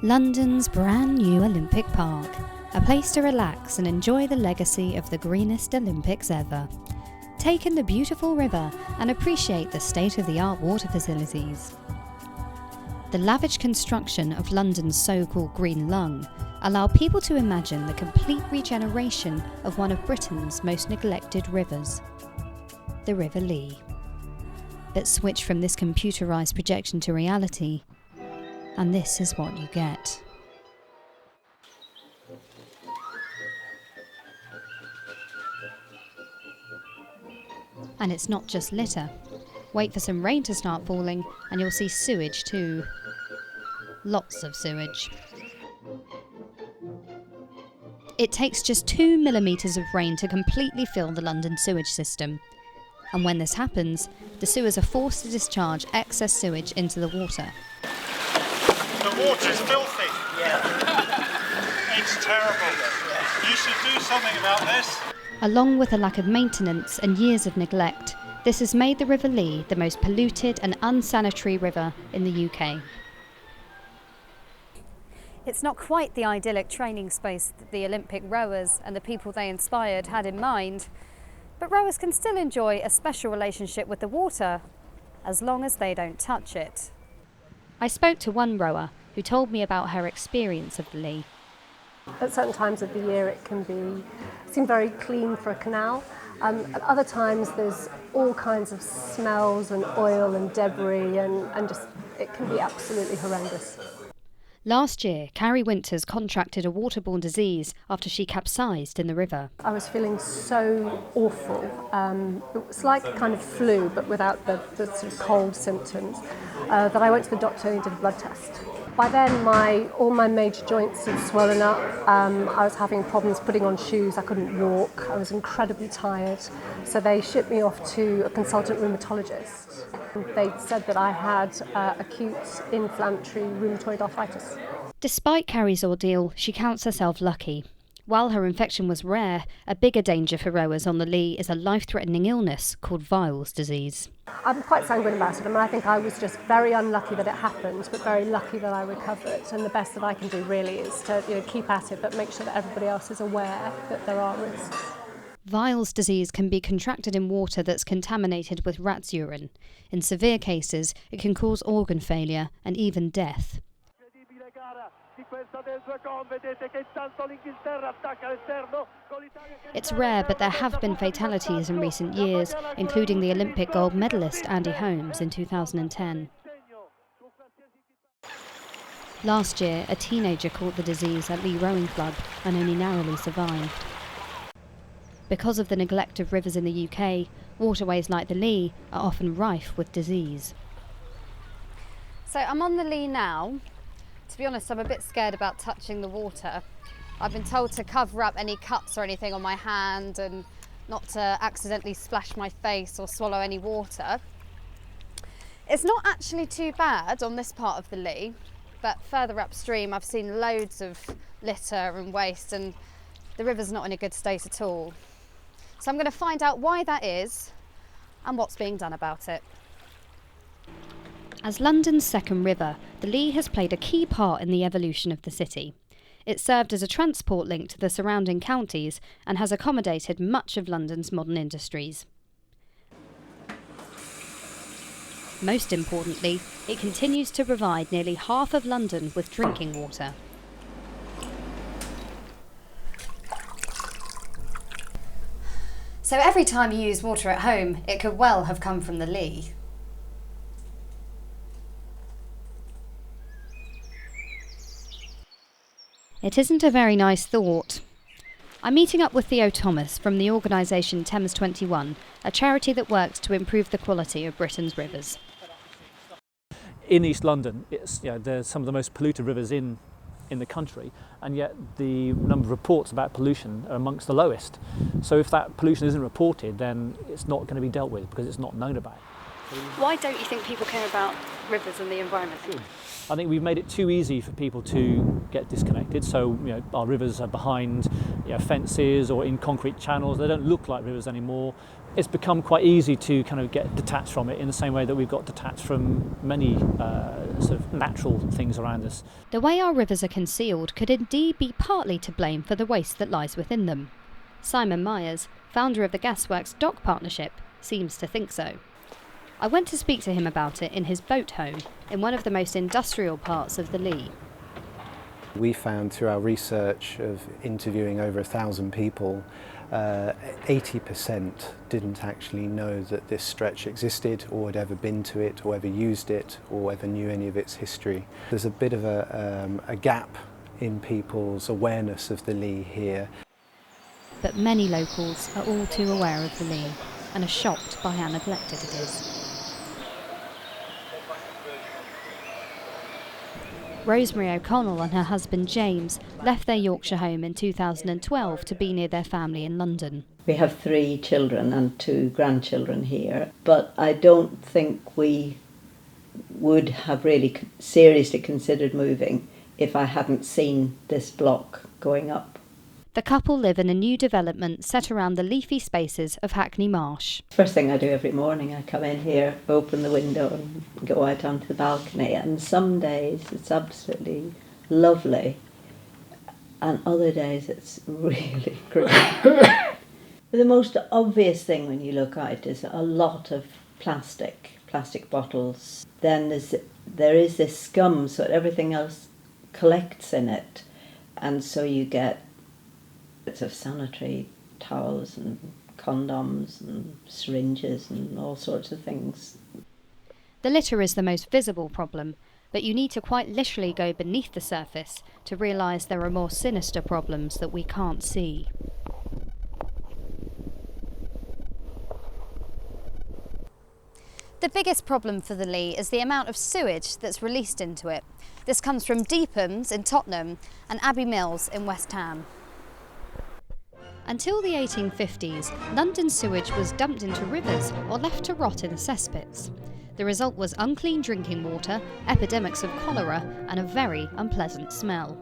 London's brand new Olympic Park, a place to relax and enjoy the legacy of the greenest Olympics ever. Take in the beautiful river and appreciate the state-of-the-art water facilities. The lavish construction of London's so-called Green Lung allow people to imagine the complete regeneration of one of Britain's most neglected rivers, the River Lee. But switch from this computerised projection to reality, and this is what you get. And it's not just litter. Wait for some rain to start falling and you'll see sewage too. Lots of sewage. It takes just 2 millimetres of rain to completely fill the London sewage system. And when this happens, the sewers are forced to discharge excess sewage into the water. The water's filthy. Yeah. It's terrible. You should do something about this. Along with a lack of maintenance and years of neglect, this has made the River Lee the most polluted and unsanitary river in the UK. It's not quite the idyllic training space that the Olympic rowers and the people they inspired had in mind, but rowers can still enjoy a special relationship with the water, as long as they don't touch it. I spoke to one rower who told me about her experience of the Lee. At certain times of the year it can seem very clean for a canal. At other times there's all kinds of smells and oil and debris and just it can be absolutely horrendous. Last year, Carrie Winters contracted a waterborne disease after she capsized in the river. I was feeling so awful. It was like a kind of flu, but without the sort of cold symptoms, that I went to the doctor and he did a blood test. By then, all my major joints had swollen up. I was having problems putting on shoes. I couldn't walk. I was incredibly tired. So they shipped me off to a consultant rheumatologist. They said that I had acute inflammatory rheumatoid arthritis. Despite Carrie's ordeal, she counts herself lucky. While her infection was rare, a bigger danger for rowers on the Lee is a life-threatening illness called Valussi disease. I'm quite sanguine about it. I think I was just very unlucky that it happened, but very lucky that I recovered. And the best that I can do really is to keep at it, but make sure that everybody else is aware that there are risks. Valussi disease can be contracted in water that's contaminated with rat's urine. In severe cases, it can cause organ failure and even death. It's rare, but there have been fatalities in recent years, including the Olympic gold medalist Andy Holmes in 2010. Last year, a teenager caught the disease at Lee Rowing Club and only narrowly survived. Because of the neglect of rivers in the UK, waterways like the Lee are often rife with disease. So I'm on the Lee now. To be honest, I'm a bit scared about touching the water. I've been told to cover up any cuts or anything on my hand and not to accidentally splash my face or swallow any water. It's not actually too bad on this part of the Lee, but further upstream I've seen loads of litter and waste and the river's not in a good state at all. So I'm going to find out why that is and what's being done about it. As London's second river, the Lee has played a key part in the evolution of the city. It served as a transport link to the surrounding counties and has accommodated much of London's modern industries. Most importantly, it continues to provide nearly half of London with drinking water. So every time you use water at home, it could well have come from the Lee. It isn't a very nice thought. I'm meeting up with Theo Thomas from the organisation Thames 21, a charity that works to improve the quality of Britain's rivers. In East London, there's some of the most polluted rivers in the country, and yet the number of reports about pollution are amongst the lowest. So if that pollution isn't reported, then it's not going to be dealt with because it's not known about. Why don't you think people care about rivers and the environment? I think we've made it too easy for people to get disconnected. So, our rivers are behind fences or in concrete channels. They don't look like rivers anymore. It's become quite easy to kind of get detached from it in the same way that we've got detached from many sort of natural things around us. The way our rivers are concealed could indeed be partly to blame for the waste that lies within them. Simon Myers, founder of the Gasworks Dock Partnership, seems to think so. I went to speak to him about it in his boat home in one of the most industrial parts of the Lee. We found through our research of interviewing over 1,000 people, 80% didn't actually know that this stretch existed or had ever been to it or ever used it or ever knew any of its history. There's a bit of a gap in people's awareness of the Lee here. But many locals are all too aware of the Lee and are shocked by how neglected it is. Rosemary O'Connell and her husband James left their Yorkshire home in 2012 to be near their family in London. We have 3 children and 2 grandchildren here, but I don't think we would have really seriously considered moving if I hadn't seen this block going up. The couple live in a new development set around the leafy spaces of Hackney Marsh. First thing I do every morning, I come in here, open the window and go out onto the balcony, and some days it's absolutely lovely and other days it's really great. The most obvious thing when you look out is a lot of plastic bottles. Then there is this scum, so everything else collects in it, and so you get bits of sanitary towels and condoms and syringes and all sorts of things. The litter is the most visible problem, but you need to quite literally go beneath the surface to realise there are more sinister problems that we can't see. The biggest problem for the Lee is the amount of sewage that's released into it. This comes from Deepham's in Tottenham and Abbey Mills in West Ham. Until the 1850s, London sewage was dumped into rivers or left to rot in cesspits. The result was unclean drinking water, epidemics of cholera, and a very unpleasant smell.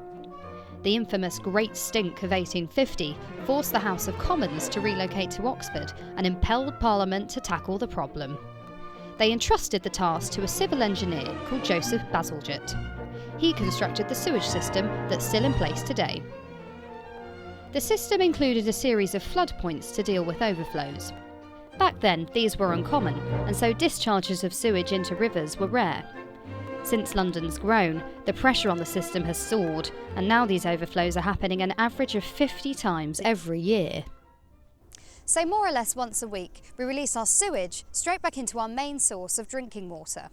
The infamous Great Stink of 1850 forced the House of Commons to relocate to Oxford and impelled Parliament to tackle the problem. They entrusted the task to a civil engineer called Joseph Bazalgette. He constructed the sewage system that's still in place today. The system included a series of flood points to deal with overflows. Back then, these were uncommon, and so discharges of sewage into rivers were rare. Since London's grown, the pressure on the system has soared, and now these overflows are happening an average of 50 times every year. So more or less once a week, we release our sewage straight back into our main source of drinking water.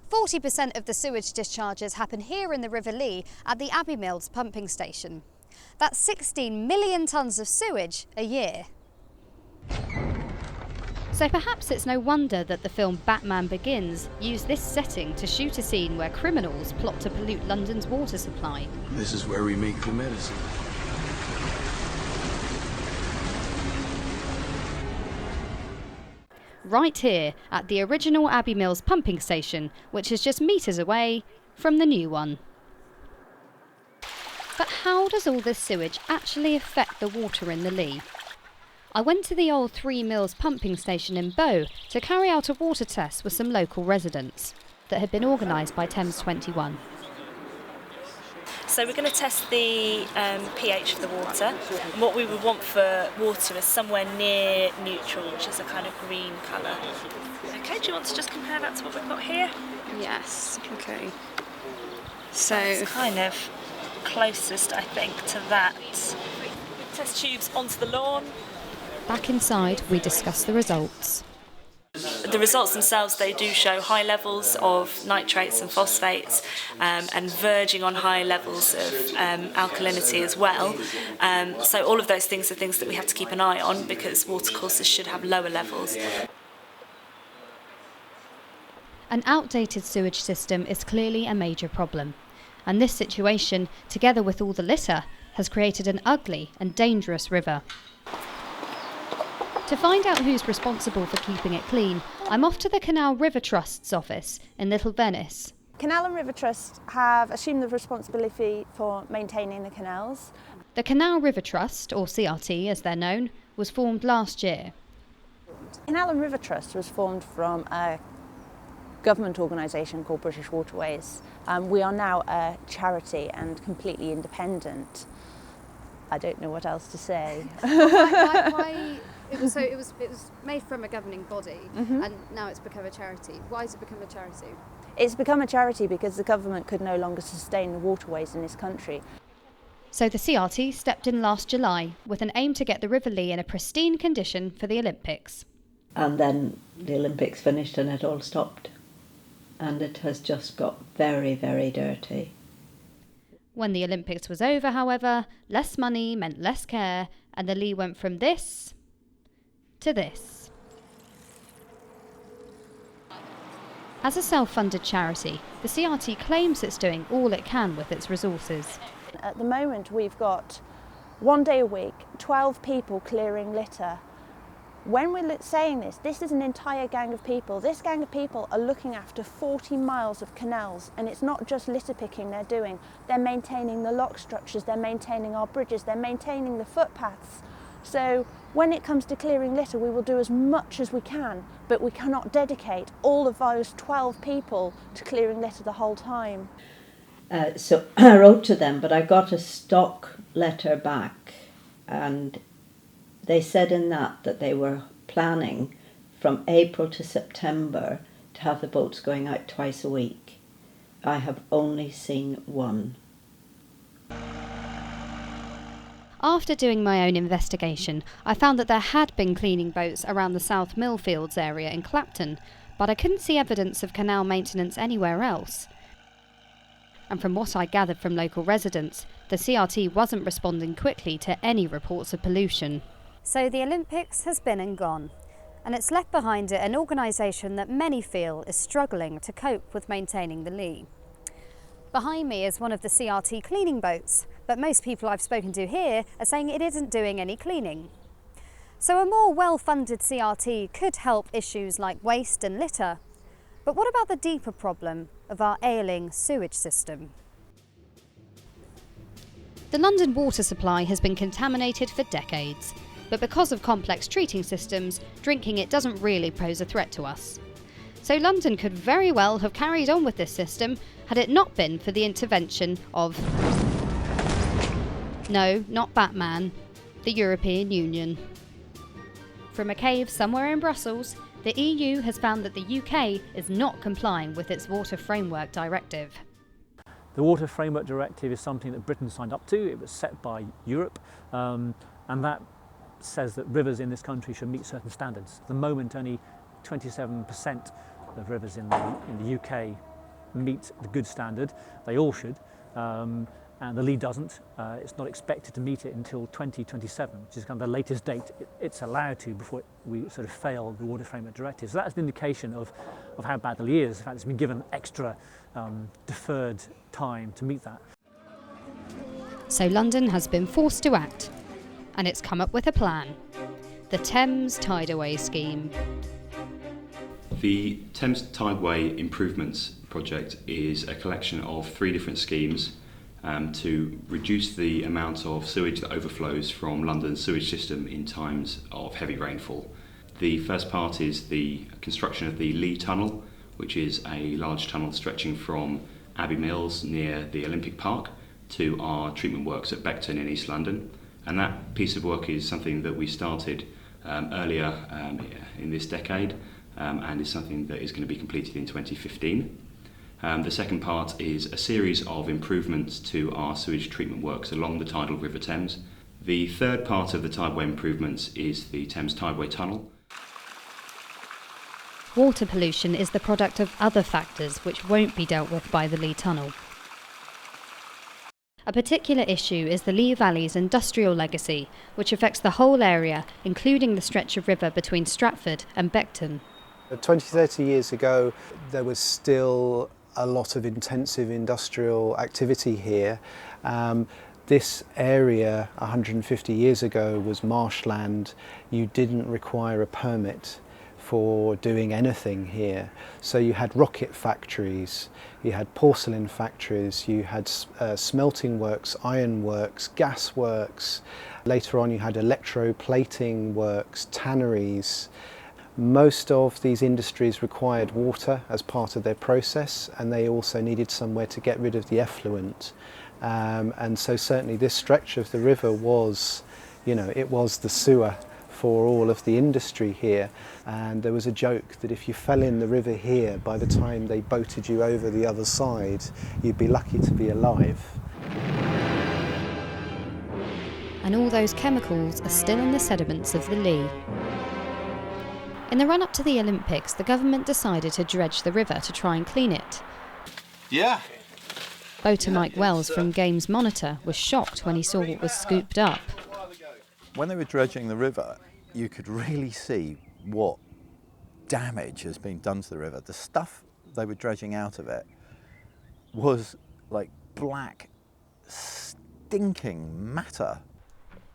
40% of the sewage discharges happen here in the River Lee at the Abbey Mills pumping station. That's 16 million tonnes of sewage a year. So perhaps it's no wonder that the film Batman Begins used this setting to shoot a scene where criminals plot to pollute London's water supply. This is where we make the medicine. Right here at the original Abbey Mills pumping station, which is just metres away from the new one. But how does all this sewage actually affect the water in the Lee? I went to the old 3 Mills pumping station in Bow to carry out a water test with some local residents that had been organised by Thames 21. So we're going to test the pH of the water. And what we would want for water is somewhere near neutral, which is a kind of green colour. Okay, do you want to just compare that to what we've got here? Yes, okay. So it's kind of closest, I think, to that. Test tubes onto the lawn. Back inside, we discuss the results. The results themselves, they do show high levels of nitrates and phosphates and verging on high levels of alkalinity as well. So all of those things are things that we have to keep an eye on because watercourses should have lower levels. An outdated sewage system is clearly a major problem. And this situation, together with all the litter, has created an ugly and dangerous river. To find out who's responsible for keeping it clean, I'm off to the Canal River Trust's office in Little Venice. Canal and River Trust have assumed the responsibility for maintaining the canals. The Canal River Trust, or CRT as they're known, was formed last year. Canal and River Trust was formed from a government organisation called British Waterways. We are now a charity and completely independent. I don't know what else to say. Why it was made from a governing body, and now it's become a charity. Why has it become a charity? It's become a charity because the government could no longer sustain the waterways in this country. So the CRT stepped in last July with an aim to get the River Lee in a pristine condition for the Olympics. And then the Olympics finished and it all stopped. And it has just got very, very dirty. When the Olympics was over, however, less money meant less care, and the Lee went from this to this. As a self-funded charity, the CRT claims it's doing all it can with its resources. At the moment we've got 1 day a week, 12 people clearing litter. When we're saying this is an entire gang of people. This gang of people are looking after 40 miles of canals, and it's not just litter picking they're doing. They're maintaining the lock structures, they're maintaining our bridges, they're maintaining the footpaths. So when it comes to clearing litter, we will do as much as we can, but we cannot dedicate all of those 12 people to clearing litter the whole time. So I wrote to them, but I got a stock letter back, and they said in that they were planning from April to September to have the boats going out twice a week. I have only seen one. After doing my own investigation, I found that there had been cleaning boats around the South Millfields area in Clapton, but I couldn't see evidence of canal maintenance anywhere else. And from what I gathered from local residents, the CRT wasn't responding quickly to any reports of pollution. So the Olympics has been and gone, and it's left behind it an organisation that many feel is struggling to cope with maintaining the Lee. Behind me is one of the CRT cleaning boats, but most people I've spoken to here are saying it isn't doing any cleaning. So a more well-funded CRT could help issues like waste and litter. But what about the deeper problem of our ailing sewage system? The London water supply has been contaminated for decades, but because of complex treating systems, drinking it doesn't really pose a threat to us. So London could very well have carried on with this system had it not been for the intervention of... No, not Batman, the European Union. From a cave somewhere in Brussels, the EU has found that the UK is not complying with its Water Framework Directive. The Water Framework Directive is something that Britain signed up to. It was set by Europe, and that says that rivers in this country should meet certain standards. At the moment, only 27% of rivers in the UK meet the good standard. They all should, and the Lee doesn't. It's not expected to meet it until 2027, which is kind of the latest date it's allowed to before we sort of fail the Water Framework Directive. So that's an indication of how bad the Lee is. In fact, it's been given extra deferred time to meet that. So London has been forced to act, and it's come up with a plan. The Thames Tideway Scheme. The Thames Tideway Improvements Project is a collection of 3 different schemes to reduce the amount of sewage that overflows from London's sewage system in times of heavy rainfall. The first part is the construction of the Lee Tunnel, which is a large tunnel stretching from Abbey Mills near the Olympic Park to our treatment works at Beckton in East London. And that piece of work is something that we started earlier in this decade, and is something that is going to be completed in 2015. The second part is a series of improvements to our sewage treatment works along the tidal River Thames. The third part of the tideway improvements is the Thames Tideway Tunnel. Water pollution is the product of other factors which won't be dealt with by the Lee Tunnel. A particular issue is the Lee Valley's industrial legacy, which affects the whole area, including the stretch of river between Stratford and Beckton. 20-30 years ago, there was still a lot of intensive industrial activity here. This area 150 years ago was marshland. You didn't require a permit for doing anything here. So you had rocket factories, you had porcelain factories, you had smelting works, iron works, gas works. Later on you had electroplating works, tanneries. Most of these industries required water as part of their process, and they also needed somewhere to get rid of the effluent. And so certainly this stretch of the river was, it was the sewer for all of the industry here. And there was a joke that if you fell in the river here, by the time they boated you over the other side, you'd be lucky to be alive. And all those chemicals are still in the sediments of the Lee. In the run-up to the Olympics, the government decided to dredge the river to try and clean it. Yeah. Boater Mike Wells from Games Monitor was shocked when he saw what was scooped up. When they were dredging the river, you could really see what damage has been done to the river. The stuff they were dredging out of it was like black, stinking matter.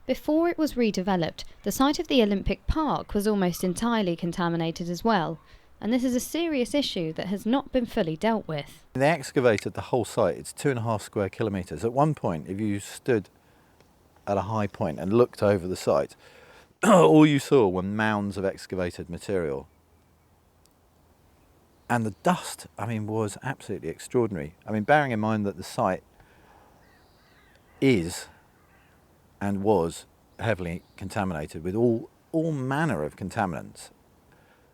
Before it was redeveloped, the site of the Olympic Park was almost entirely contaminated as well, and this is a serious issue that has not been fully dealt with. They excavated the whole site. It's 2.5 square kilometres. At one point, if you stood at a high point and looked over the site, all you saw were mounds of excavated material. And the dust, was absolutely extraordinary. Bearing in mind that the site is and was heavily contaminated with all manner of contaminants.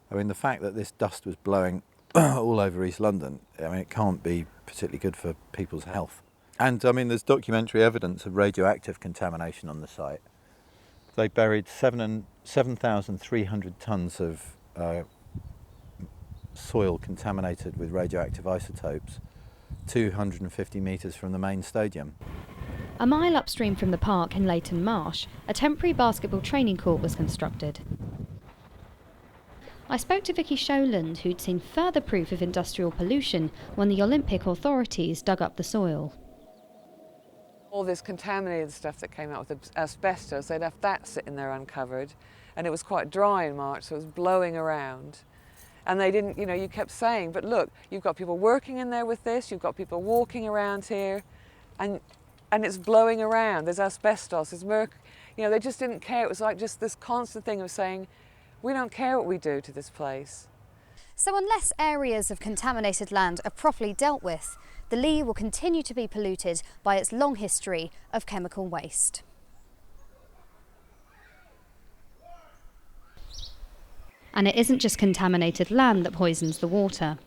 The fact that this dust was blowing all over East London, it can't be particularly good for people's health. And there's documentary evidence of radioactive contamination on the site. They buried 7,300 tonnes of soil contaminated with radioactive isotopes, 250 metres from the main stadium. A mile upstream from the park in Leighton Marsh, a temporary basketball training court was constructed. I spoke to Vicky Showland, who'd seen further proof of industrial pollution when the Olympic authorities dug up the soil. All this contaminated stuff that came out with asbestos, they left that sitting there uncovered, and it was quite dry in March, so it was blowing around. And they didn't, you kept saying, but look, you've got people working in there with this, you've got people walking around here, and it's blowing around, there's asbestos, there's mercury. They just didn't care. It was like just this constant thing of saying, we don't care what we do to this place. So unless areas of contaminated land are properly dealt with, the Lee will continue to be polluted by its long history of chemical waste. And it isn't just contaminated land that poisons the water.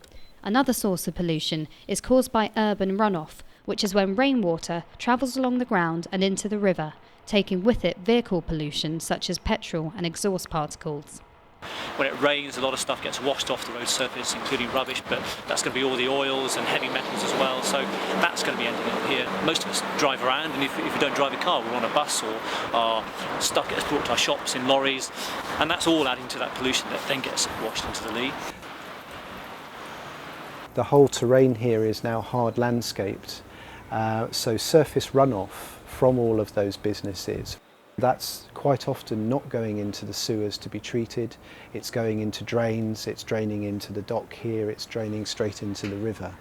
Another source of pollution is caused by urban runoff, which is when rainwater travels along the ground and into the river, taking with it vehicle pollution such as petrol and exhaust particles. When it rains, a lot of stuff gets washed off the road surface, including rubbish, but that's going to be all the oils and heavy metals as well, so that's going to be ending up here. Most of us drive around, and if we don't drive a car, we're on a bus, or our stuff gets brought to our shops in lorries, and that's all adding to that pollution that then gets washed into the Lee. The whole terrain here is now hard landscaped, so surface runoff from all of those businesses, that's quite often not going into the sewers to be treated. It's going into drains, it's draining into the dock here, it's draining straight into the river.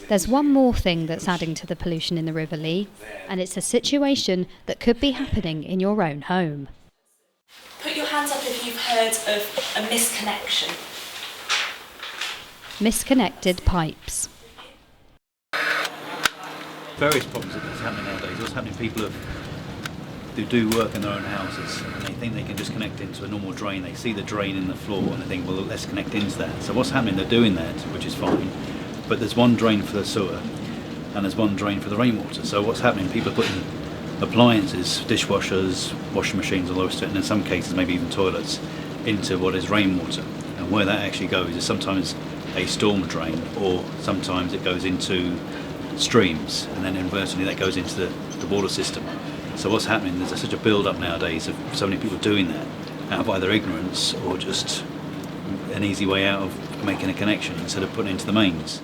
There's one more thing that's adding to the pollution in the River Lee, and it's a situation that could be happening in your own home. Put your hands up if you've heard of a misconnection. Misconnected pipes. Various problems that's happening nowadays. What's happening, people who do work in their own houses, and they think they can just connect into a normal drain. They see the drain in the floor and they think, well, let's connect into that. So what's happening, they're doing that, which is fine, but there's one drain for the sewer and there's one drain for the rainwater. So what's happening, people are putting appliances, dishwashers, washing machines, all those, and in some cases maybe even toilets, into what is rainwater. And where that actually goes is sometimes a storm drain, or sometimes it goes into streams, and then inversely that goes into the water system. So what's happening, there's such a build-up nowadays of so many people doing that out of either ignorance or just an easy way out of making a connection instead of putting it into the mains.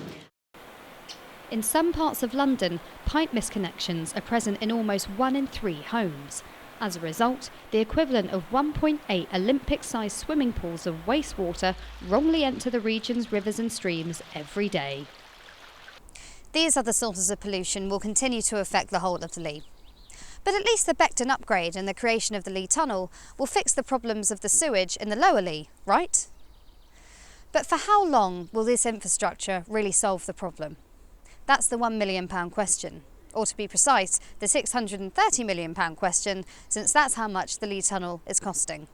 In some parts of London, pipe misconnections are present in almost 1 in 3 homes. As a result, the equivalent of 1.8 Olympic-sized swimming pools of wastewater wrongly enter the region's rivers and streams every day. These other sources of pollution will continue to affect the whole of the Lee. But at least the Beckton upgrade and the creation of the Lee Tunnel will fix the problems of the sewage in the lower Lee, right? But for how long will this infrastructure really solve the problem? That's the £1 million question. Or to be precise, the £630 million question, since that's how much the Lee Tunnel is costing.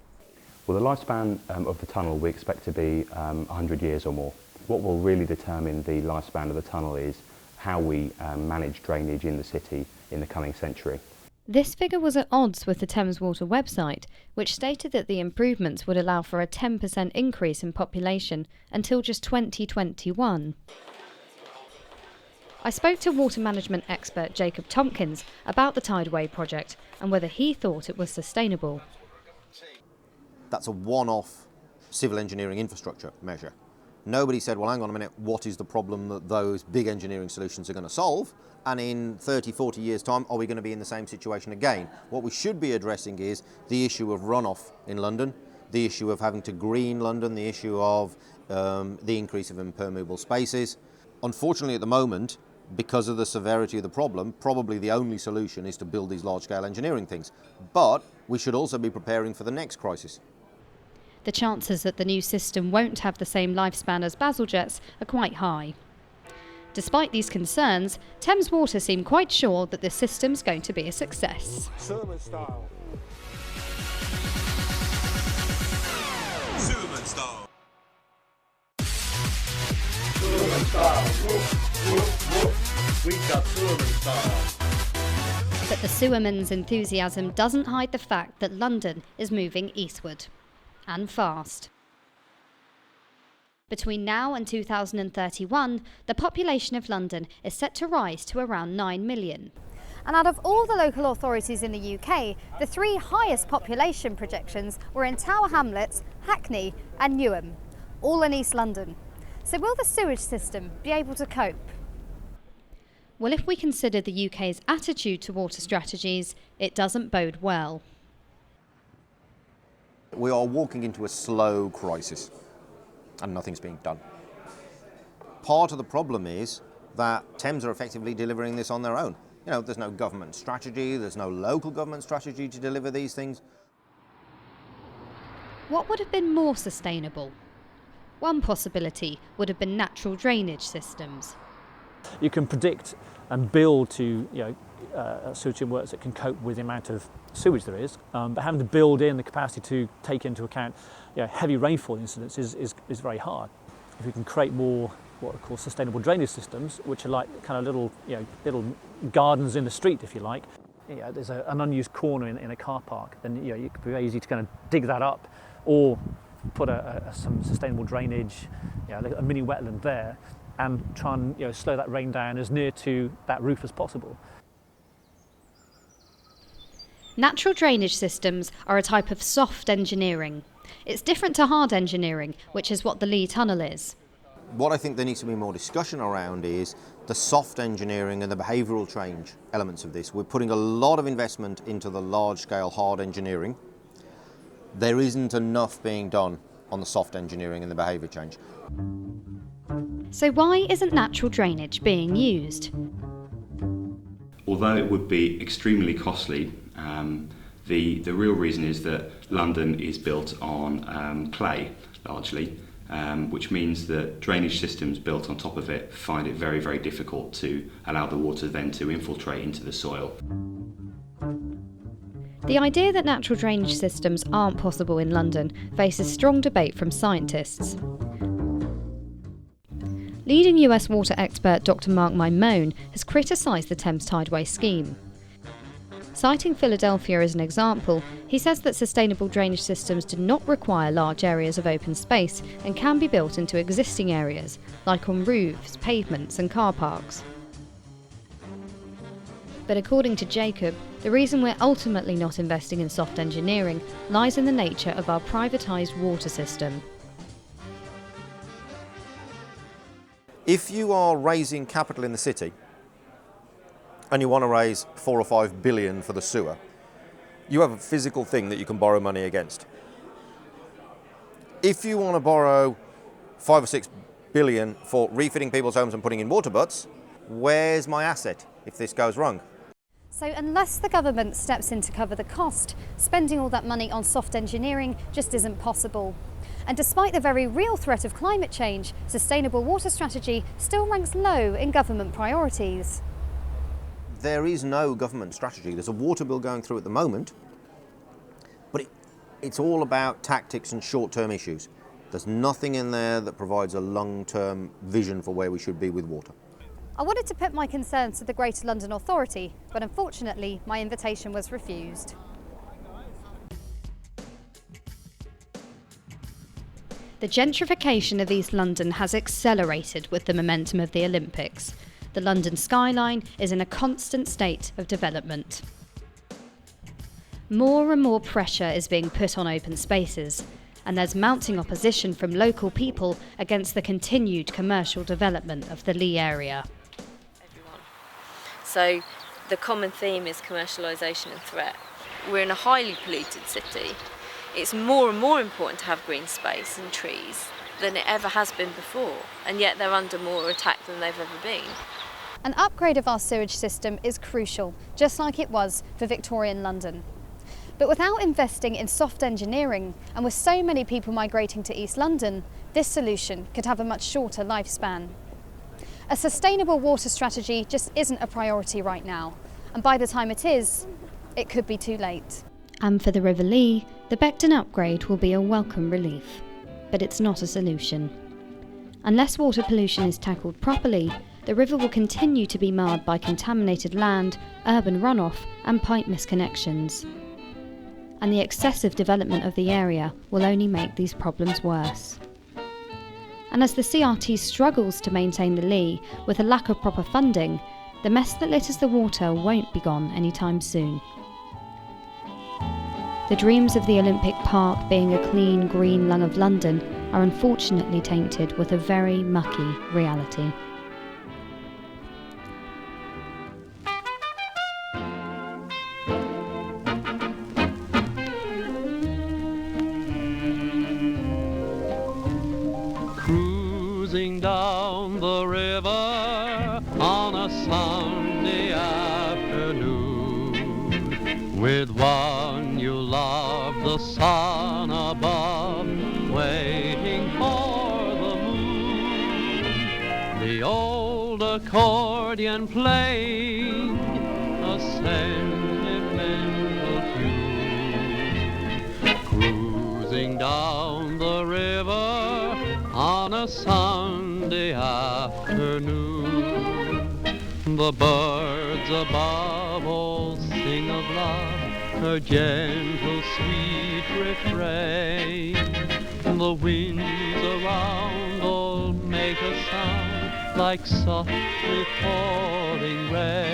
Well, the lifespan of the tunnel we expect to be 100 years or more. What will really determine the lifespan of the tunnel is how we manage drainage in the city in the coming century. This figure was at odds with the Thames Water website, which stated that the improvements would allow for a 10% increase in population until just 2021. I spoke to water management expert Jacob Tompkins about the Tideway project and whether he thought it was sustainable. That's a one-off civil engineering infrastructure measure. Nobody said, well, hang on a minute, what is the problem that those big engineering solutions are going to solve? And in 30, 40 years' time, are we going to be in the same situation again? What we should be addressing is the issue of runoff in London, the issue of having to green London, the issue of the increase of impermeable spaces. Unfortunately, at the moment, because of the severity of the problem, probably the only solution is to build these large-scale engineering things. But we should also be preparing for the next crisis. The chances that the new system won't have the same lifespan as Baseljets are quite high. Despite these concerns, Thames Water seem quite sure that this system's going to be a success. Suleiman style. Suleiman style. Suleiman style. We got Suleiman style. But the sewermen's enthusiasm doesn't hide the fact that London is moving eastward. And fast. Between now and 2031, the population of London is set to rise to around 9 million. And out of all the local authorities in the UK, the three highest population projections were in Tower Hamlets, Hackney and Newham, all in East London. So will the sewage system be able to cope? Well, if we consider the UK's attitude to water strategies, it doesn't bode well. We are walking into a slow crisis and nothing's being done. Part of the problem is that Thames are effectively delivering this on their own. You know, there's no government strategy, there's no local government strategy to deliver these things. What would have been more sustainable? One possibility would have been natural drainage systems. You can predict and build to sewage networks that can cope with the amount of sewage there is, but having to build in the capacity to take into account heavy rainfall incidents is very hard. If we can create more what are called sustainable drainage systems, which are like kind of little gardens in the street, if you like. There's an unused corner in a car park, then it could be very easy to kind of dig that up, or put some sustainable drainage, a mini wetland there, and try and slow that rain down as near to that roof as possible. Natural drainage systems are a type of soft engineering. It's different to hard engineering, which is what the Lee Tunnel is. What I think there needs to be more discussion around is the soft engineering and the behavioural change elements of this. We're putting a lot of investment into the large-scale hard engineering. There isn't enough being done on the soft engineering and the behaviour change. So why isn't natural drainage being used? Although it would be extremely costly, the real reason is that London is built on clay, largely, which means that drainage systems built on top of it find it very, very difficult to allow the water then to infiltrate into the soil. The idea that natural drainage systems aren't possible in London faces strong debate from scientists. Leading US water expert Dr. Mark Mimone has criticised the Thames Tideway scheme. Citing Philadelphia as an example, he says that sustainable drainage systems do not require large areas of open space and can be built into existing areas, like on roofs, pavements and car parks. But according to Jacob, the reason we're ultimately not investing in soft engineering lies in the nature of our privatised water system. If you are raising capital in the city and you want to raise 4 or 5 billion for the sewer, you have a physical thing that you can borrow money against. If you want to borrow 5 or 6 billion for refitting people's homes and putting in water butts, where's my asset if this goes wrong? So unless the government steps in to cover the cost, spending all that money on soft engineering just isn't possible. And despite the very real threat of climate change, sustainable water strategy still ranks low in government priorities. There is no government strategy. There's a water bill going through at the moment, but it's all about tactics and short-term issues. There's nothing in there that provides a long-term vision for where we should be with water. I wanted to put my concerns to the Greater London Authority, but unfortunately my invitation was refused. The gentrification of East London has accelerated with the momentum of the Olympics. The London skyline is in a constant state of development. More and more pressure is being put on open spaces, and there's mounting opposition from local people against the continued commercial development of the Lee area. So the common theme is commercialisation and threat. We're in a highly polluted city. It's more and more important to have green space and trees than it ever has been before, and yet they're under more attack than they've ever been. An upgrade of our sewage system is crucial, just like it was for Victorian London. But without investing in soft engineering, and with so many people migrating to East London, this solution could have a much shorter lifespan. A sustainable water strategy just isn't a priority right now, and by the time it is, it could be too late. And for the River Lee, the Beckton upgrade will be a welcome relief, but it's not a solution. Unless water pollution is tackled properly, the river will continue to be marred by contaminated land, urban runoff and pipe misconnections. And the excessive development of the area will only make these problems worse. And as the CRT struggles to maintain the Lee with a lack of proper funding, the mess that litters the water won't be gone anytime soon. The dreams of the Olympic Park being a clean, green lung of London are unfortunately tainted with a very mucky reality. Cruising down the river on a Sunday afternoon with one you love, the sun above, waiting for the moon, the old accordion playing a sentimental tune, cruising down the river on a Sunday afternoon. The birds above all sing of love, her gentle sweet refrain. The winds around all make a sound like softly falling rain.